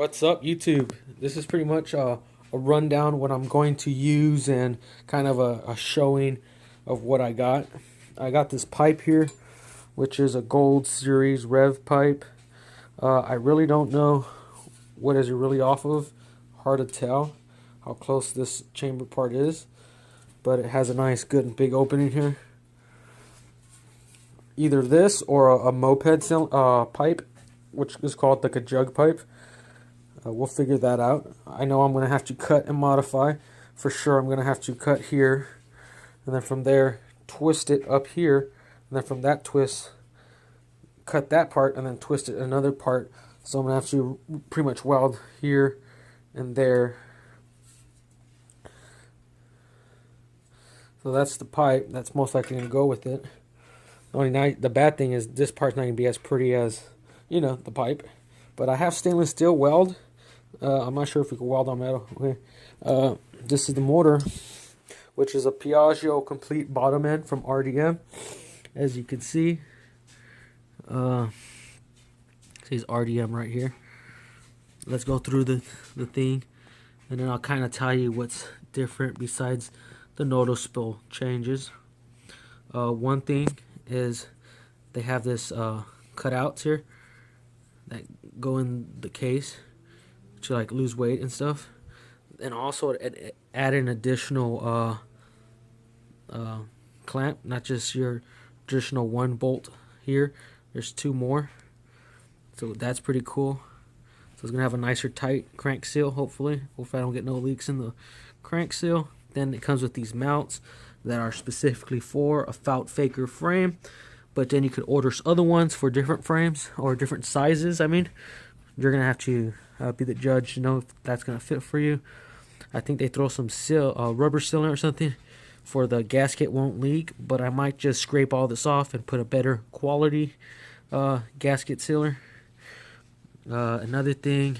What's up, YouTube? This is pretty much a rundown what I'm going to use and kind of a showing of what I got. I got this pipe here, which is a Gold Series Rev pipe. I really don't know what is it really off of. Hard to tell how close this chamber part is, but it has a nice, good, and big opening here. Either this or a moped pipe, which is called like a jug pipe. We'll figure that out. I know I'm going to have to cut and modify. For sure, I'm going to have to cut here. And then from there, twist it up here. And then from that twist, cut that part and then twist it another part. So I'm going to have to pretty much weld here and there. So that's the pipe. That's most likely going to go with it. The bad thing is this part's not going to be as pretty as, the pipe. But I have stainless steel weld. I'm not sure if we can weld on metal. Okay. This is the motor, which is a Piaggio complete bottom end from RDM. As you can see, it says RDM right here. Let's go through the thing, and then I'll kind of tell you what's different besides the noticeable changes. One thing is they have this cutouts here that go in the case to like lose weight and stuff, and also add an additional clamp, not just your traditional one bolt here. There's two more, so that's pretty cool. So it's gonna have a nicer tight crank seal. Hopefully I don't get no leaks in the crank seal. Then it comes with these mounts that are specifically for a Fout Faker frame, but then you could order other ones for different frames or different sizes. I mean, you're gonna have to be the judge to know if that's gonna fit for you. I think they throw some rubber sealant or something for the gasket won't leak, but I might just scrape all this off and put a better quality gasket sealer. Another thing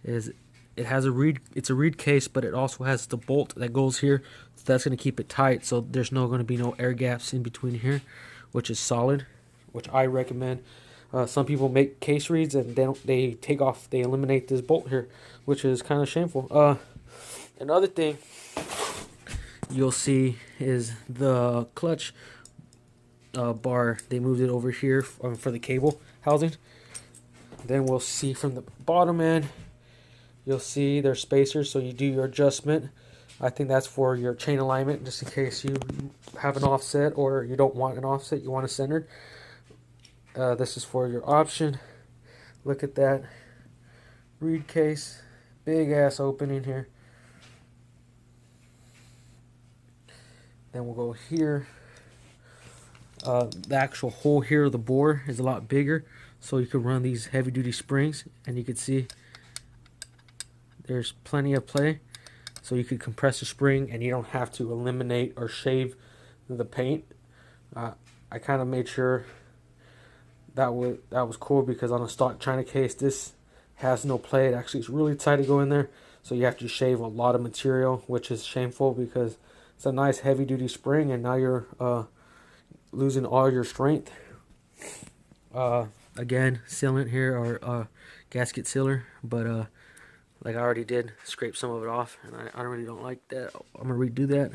is it has it's a reed case, but it also has the bolt that goes here, so that's gonna keep it tight, so there's gonna be no air gaps in between here, which is solid, which I recommend. Some people make case reeds and they eliminate this bolt here, which is kind of shameful. Another thing you'll see is the clutch bar. They moved it over here for the cable housing. Then we'll see from the bottom end, you'll see there's spacers, so you do your adjustment. I think that's for your chain alignment, just in case you have an offset or you don't want an offset, you want it centered. This is for your option. Look at that reed case, big ass opening here. Then we'll go here. The actual hole here, the bore is a lot bigger, so you can run these heavy duty springs, and you can see there's plenty of play. So you could compress the spring and you don't have to eliminate or shave the paint. I kind of made sure that was cool, because on a stock China case, this has no play. It actually is really tight to go in there, so you have to shave a lot of material, which is shameful because it's a nice heavy duty spring, and now you're losing all your strength. Again, sealant here, or gasket sealer, but like I already did scrape some of it off, and I really don't like that. I'm gonna redo that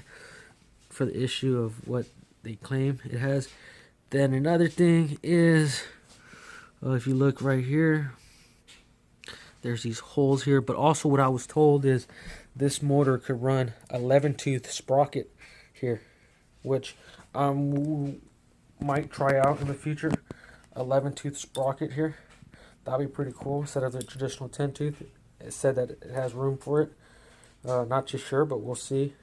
for the issue of what they claim it has. Then another thing is, if you look right here, there's these holes here, but also what I was told is this motor could run 11-tooth sprocket here, which I might try out in the future. 11-tooth sprocket here, that'd be pretty cool instead of the traditional 10-tooth. It said that it has room for it. Not too sure, but we'll see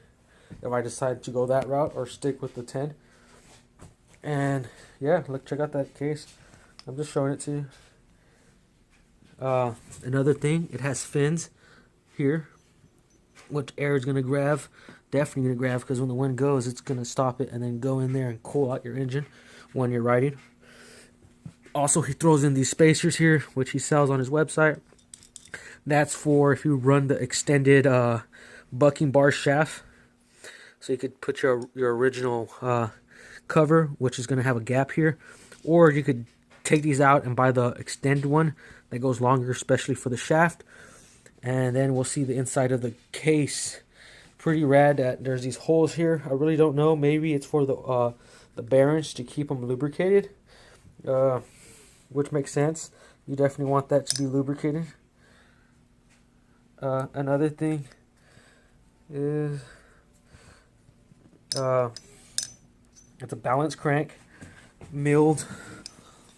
if I decide to go that route or stick with the 10. And yeah, look, check out that case. I'm just showing it to you. Another thing, it has fins here, which air is going to grab. Definitely going to grab, because when the wind goes, it's going to stop it and then go in there and cool out your engine when you're riding. Also, he throws in these spacers here, which he sells on his website. That's for if you run the extended bucking bar shaft. So you could put your original cover, which is going to have a gap here, or you could take these out and buy the extended one that goes longer, especially for the shaft. And then we'll see the inside of the case. Pretty rad that there's these holes here. I really don't know. Maybe it's for the bearings to keep them lubricated, which makes sense. You definitely want that to be lubricated. Another thing is it's a balance crank, milled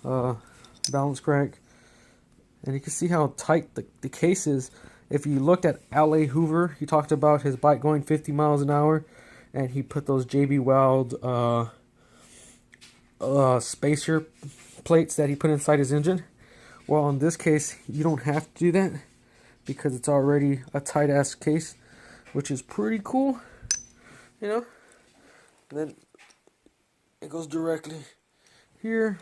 balance crank, and you can see how tight the case is. If you looked at L.A. Hoover, he talked about his bike going 50 miles an hour, and he put those JB Weld spacer plates that he put inside his engine. Well, in this case, you don't have to do that because it's already a tight-ass case, which is pretty cool, you know. And then it goes directly here.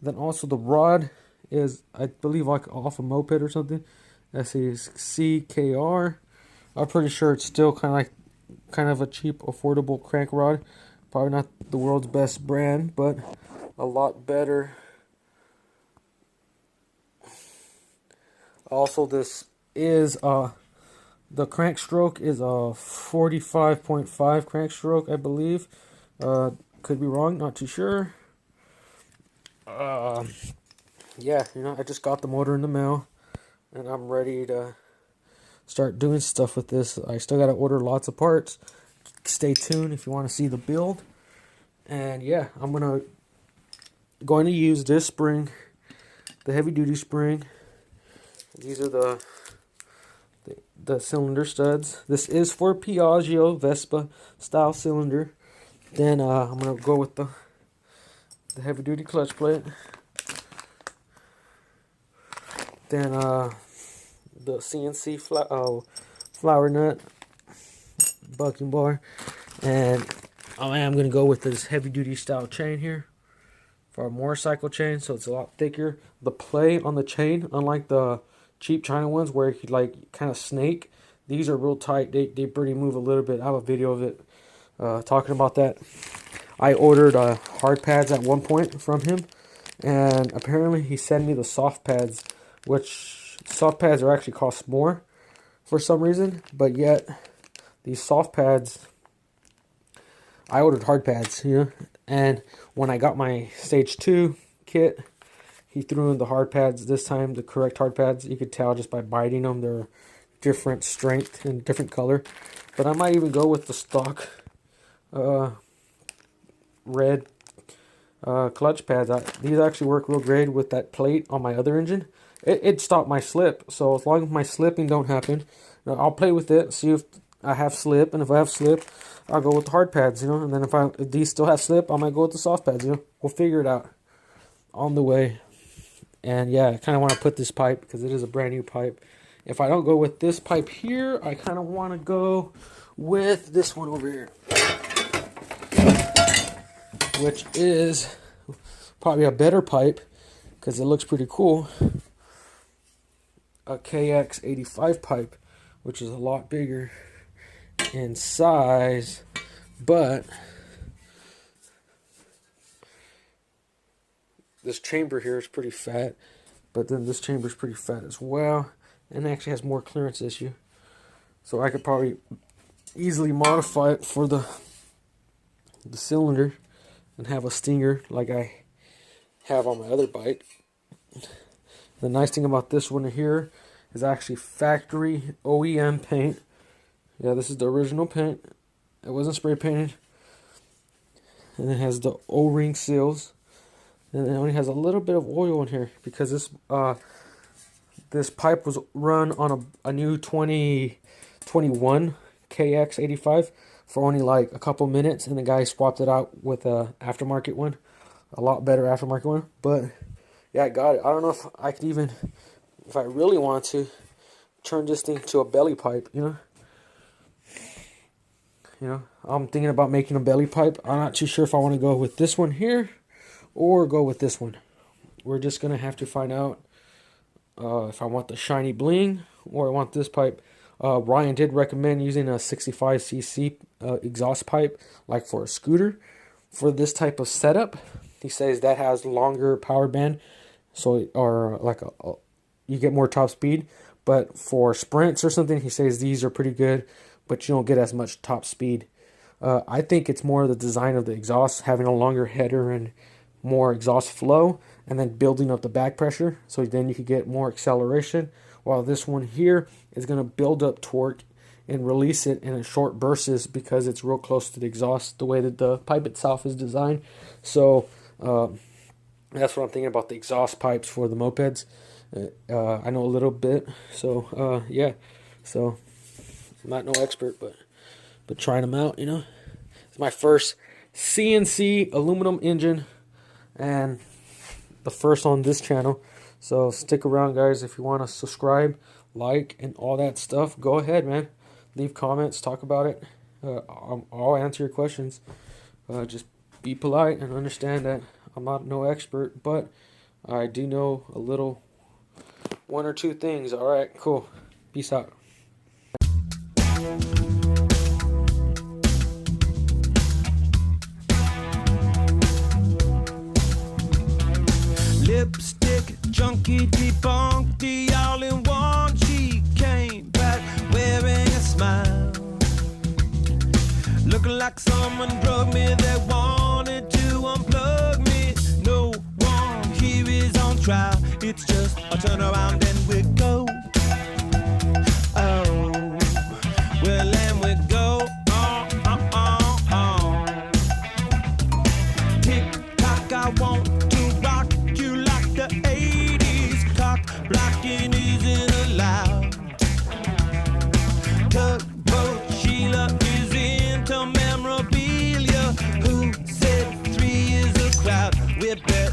Then also the rod is, I believe, like off a moped or something. That says CKR. I'm pretty sure it's still kind of a cheap, affordable crank rod. Probably not the world's best brand, but a lot better. Also, this is the crank stroke is a 45.5 crank stroke, I believe. Could be wrong, not too sure. Yeah, you know, I just got the motor in the mail, and I'm ready to start doing stuff with this. I still got to order lots of parts. Stay tuned if you want to see the build. And yeah, I'm going to use this spring, the heavy duty spring. These are the cylinder studs. This is for Piaggio Vespa style cylinder. Then I'm going to go with the heavy duty clutch plate. Then the CNC flower nut, bucking bar, and I am going to go with this heavy duty style chain here for a motorcycle chain, so it's a lot thicker. The play on the chain, unlike the cheap China ones where you could like kind of snake, these are real tight. They pretty move a little bit. I have a video of it talking about that. I ordered hard pads at one point from him, and apparently he sent me the soft pads, which soft pads are actually cost more for some reason, but yet these soft pads, I ordered hard pads, you know, and when I got my stage 2 kit, he threw in the hard pads this time, the correct hard pads. You could tell just by biting them, they're different strength and different color. But I might even go with the stock red clutch pads. These actually work real great with that plate on my other engine. It stopped my slip, so as long as my slipping don't happen, I'll play with it, see if I have slip, and if I have slip, I'll go with the hard pads, you know, and then if these still have slip, I might go with the soft pads, you know. We'll figure it out on the way. And yeah, I kind of want to put this pipe, because it is a brand new pipe. If I don't go with this pipe here, I kind of want to go with this one over here, which is probably a better pipe, because it looks pretty cool. A KX85 pipe, which is a lot bigger in size, but this chamber here is pretty fat, but then this chamber is pretty fat as well, and actually has more clearance issue, so I could probably easily modify it for the cylinder and have a stinger like I have on my other bike. The nice thing about this one here is actually factory OEM paint. Yeah, this is the original paint. It wasn't spray painted. And it has the O-ring seals. And it only has a little bit of oil in here because this pipe was run on a new 2021 KX85 for only like a couple minutes, and the guy swapped it out with a aftermarket one, a lot better aftermarket one. But yeah, I got it. I don't know if I could even, if I really want to, turn this thing to a belly pipe, you know. I'm thinking about making a belly pipe. I'm not too sure if I want to go with this one here or go with this one. We're just going to have to find out if I want the shiny bling or I want this pipe. Ryan did recommend using a 65cc exhaust pipe, like for a scooter, for this type of setup. he says that has longer power band, so or like you get more top speed. But for sprints or something, he says these are pretty good, but you don't get as much top speed. I think it's more the design of the exhaust, having a longer header and more exhaust flow, and then building up the back pressure, so then you could get more acceleration. While this one here is going to build up torque and release it in a short bursts because it's real close to the exhaust, the way that the pipe itself is designed. So that's what I'm thinking about the exhaust pipes for the mopeds. I know a little bit, so yeah. So I'm not no expert, but trying them out, you know. It's my first CNC aluminum engine and the first on this channel. So stick around, guys. If you want to subscribe, like, and all that stuff, go ahead, man. Leave comments, talk about it. I'll answer your questions. Just be polite and understand that I'm not no expert, but I do know a little, one or two things. All right, cool. Peace out. Lipstick, junkie, debunked the all-in-one. She came back wearing a smile, looking like someone drugged me. They wanted to unplug me. No one here is on trial. It's just a turn around and we go. Oh, well, and we go. Tick-tock, I want to rock you like the 80s. Cock blocking isn't allowed. Tugboat Sheila is into memorabilia. Who said 3 is a crowd? We bet